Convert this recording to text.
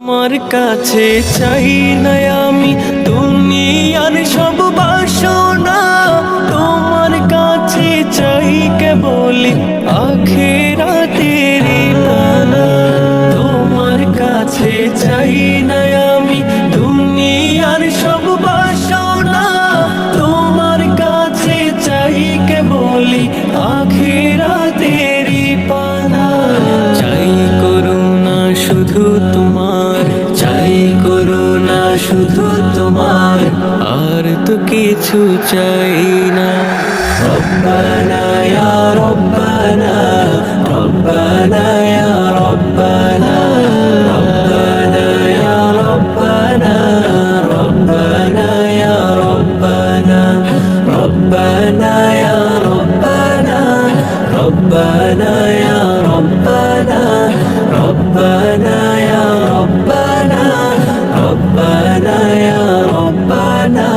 তোমার কাছে চাই না আমি দুনিয়ার সব বাসনা, তোমার কাছে চাই কেবলি আখিরাতের পানা। তোমার কাছে চাই না আমি দুনিয়ার সব বাসনা, তোমার কাছে চাই কেবলি আখিরাতের পানা। চাই করুণা শুধু তোমার, চাই করুণা শুধু তোমার, আর তো কিছু চাই না। রব্বানা ইয়া রব্বানা, রব্বানা ইয়া রব্বানা, রব্বানা ইয়া রব্বানা, রব্বানা ইয়া রব্বানা, রব্বানা ইয়া রব্বানা, রব্বানা ইয়া রব্বানা, রব্বানা ইয়া রব্বানা, রব্বানা ইয়া রব্বানা।